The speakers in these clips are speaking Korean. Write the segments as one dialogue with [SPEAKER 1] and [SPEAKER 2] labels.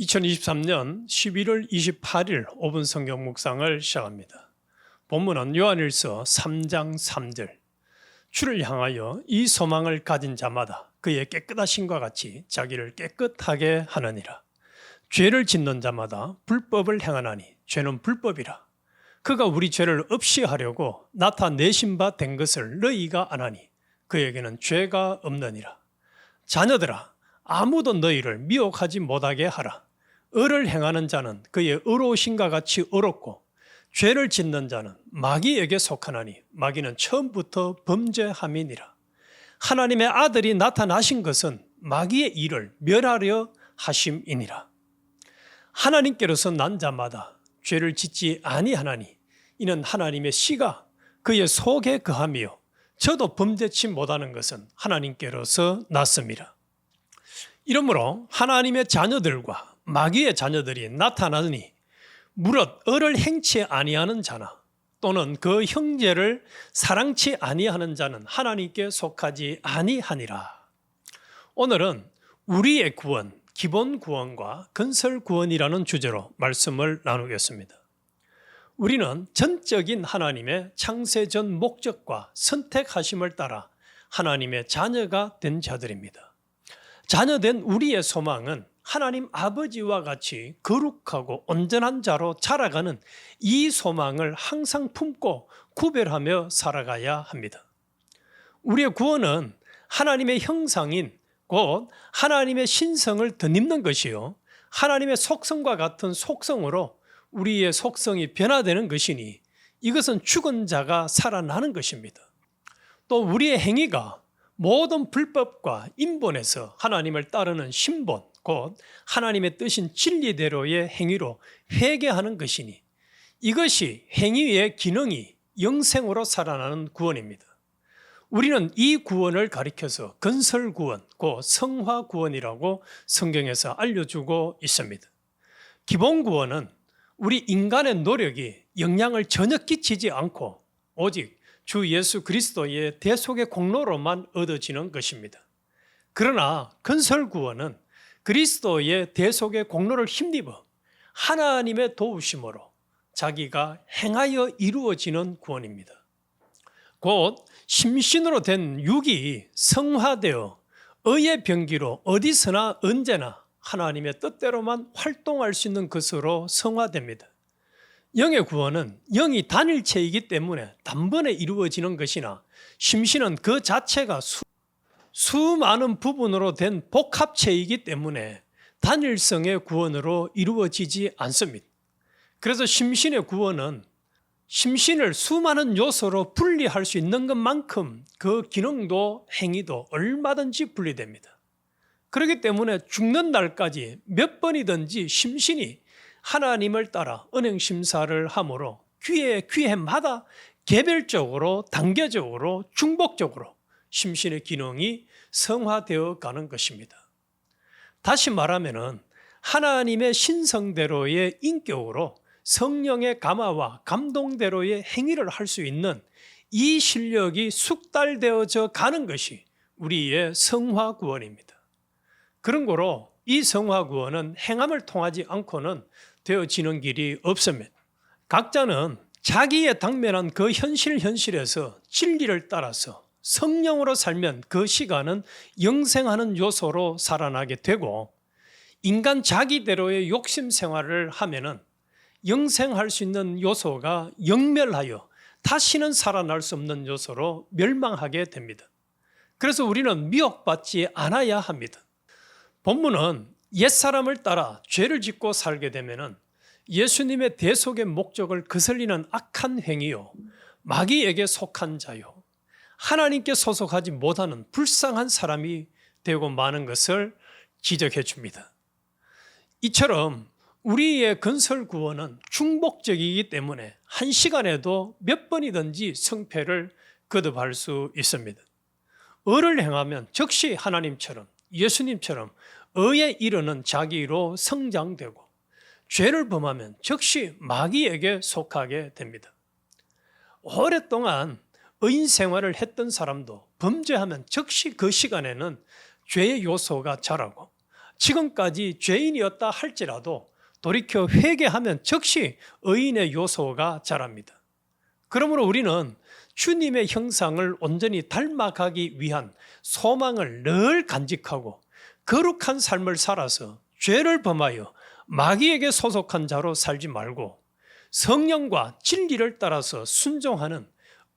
[SPEAKER 1] 2023년 11월 28일 5분 성경 묵상을 시작합니다. 본문은 요한일서 3장 3절. 주를 향하여 이 소망을 가진 자마다 그의 깨끗하심과 같이 자기를 깨끗하게 하느니라. 죄를 짓는 자마다 불법을 행하나니 죄는 불법이라. 그가 우리 죄를 없이 하려고 나타내신 바 된 것을 너희가 아나니 그에게는 죄가 없느니라. 자녀들아, 아무도 너희를 미혹하지 못하게 하라. 의를 행하는 자는 그의 의로우심과 같이 의롭고 죄를 짓는 자는 마귀에게 속하나니 마귀는 처음부터 범죄함이니라. 하나님의 아들이 나타나신 것은 마귀의 일을 멸하려 하심이니라. 하나님께로서 난 자마다 죄를 짓지 아니하나니 이는 하나님의 씨가 그의 속에 거하며 저도 범죄치 못하는 것은 하나님께로서 났습니다. 이러므로 하나님의 자녀들과 마귀의 자녀들이 나타나니 무릇 의를 행치 아니하는 자나 또는 그 형제를 사랑치 아니하는 자는 하나님께 속하지 아니하니라. 오늘은 우리의 구원, 기본 구원과 건설 구원이라는 주제로 말씀을 나누겠습니다. 우리는 전적인 하나님의 창세전 목적과 선택하심을 따라 하나님의 자녀가 된 자들입니다. 자녀된 우리의 소망은 하나님 아버지와 같이 거룩하고 온전한 자로 자라가는 이 소망을 항상 품고 구별하며 살아가야 합니다. 우리의 구원은 하나님의 형상인 곧 하나님의 신성을 덧입는 것이요, 하나님의 속성과 같은 속성으로 우리의 속성이 변화되는 것이니 이것은 죽은 자가 살아나는 것입니다. 또 우리의 행위가 모든 불법과 인본에서 하나님을 따르는 신본, 곧 하나님의 뜻인 진리대로의 행위로 회개하는 것이니 이것이 행위의 기능이 영생으로 살아나는 구원입니다. 우리는 이 구원을 가리켜서 건설구원, 곧 성화구원이라고 성경에서 알려주고 있습니다. 기본구원은 우리 인간의 노력이 영향을 전혀 끼치지 않고 오직 주 예수 그리스도의 대속의 공로로만 얻어지는 것입니다. 그러나 건설구원은 그리스도의 대속의 공로를 힘입어 하나님의 도우심으로 자기가 행하여 이루어지는 구원입니다. 곧 심신으로 된 육이 성화되어 의의 병기로 어디서나 언제나 하나님의 뜻대로만 활동할 수 있는 것으로 성화됩니다. 영의 구원은 영이 단일체이기 때문에 단번에 이루어지는 것이나 심신은 그 자체가 수많은 부분으로 된 복합체이기 때문에 단일성의 구원으로 이루어지지 않습니다. 그래서 심신의 구원은 심신을 수많은 요소로 분리할 수 있는 것만큼 그 기능도 행위도 얼마든지 분리됩니다. 그렇기 때문에 죽는 날까지 몇 번이든지 심신이 하나님을 따라 은행심사를 하므로 귀에마다 개별적으로 단계적으로 중복적으로 심신의 기능이 성화되어 가는 것입니다. 다시 말하면 하나님의 신성대로의 인격으로 성령의 감화와 감동대로의 행위를 할 수 있는 이 실력이 숙달되어져 가는 것이 우리의 성화구원입니다. 그런 거로 이 성화구원은 행함을 통하지 않고는 되어지는 길이 없습니다. 각자는 자기의 당면한 그 현실에서 진리를 따라서 성령으로 살면 그 시간은 영생하는 요소로 살아나게 되고, 인간 자기대로의 욕심 생활을 하면은 영생할 수 있는 요소가 영멸하여 다시는 살아날 수 없는 요소로 멸망하게 됩니다. 그래서 우리는 미혹받지 않아야 합니다. 본문은 옛사람을 따라 죄를 짓고 살게 되면은 예수님의 대속의 목적을 거슬리는 악한 행위요, 마귀에게 속한 자요, 하나님께 소속하지 못하는 불쌍한 사람이 되고 마는 것을 지적해 줍니다. 이처럼 우리의 건설 구원은 중복적이기 때문에 한 시간에도 몇 번이든지 성패를 거듭할 수 있습니다. 의를 행하면 즉시 하나님처럼 예수님처럼 의에 이르는 자기로 성장되고, 죄를 범하면 즉시 마귀에게 속하게 됩니다. 오랫동안 의인 생활을 했던 사람도 범죄하면 즉시 그 시간에는 죄의 요소가 자라고, 지금까지 죄인이었다 할지라도 돌이켜 회개하면 즉시 의인의 요소가 자랍니다. 그러므로 우리는 주님의 형상을 온전히 닮아가기 위한 소망을 늘 간직하고 거룩한 삶을 살아서 죄를 범하여 마귀에게 소속한 자로 살지 말고 성령과 진리를 따라서 순종하는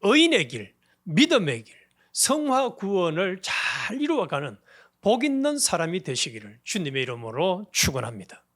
[SPEAKER 1] 의인의 길, 믿음의 길, 성화 구원을 잘 이루어가는 복 있는 사람이 되시기를 주님의 이름으로 축원합니다.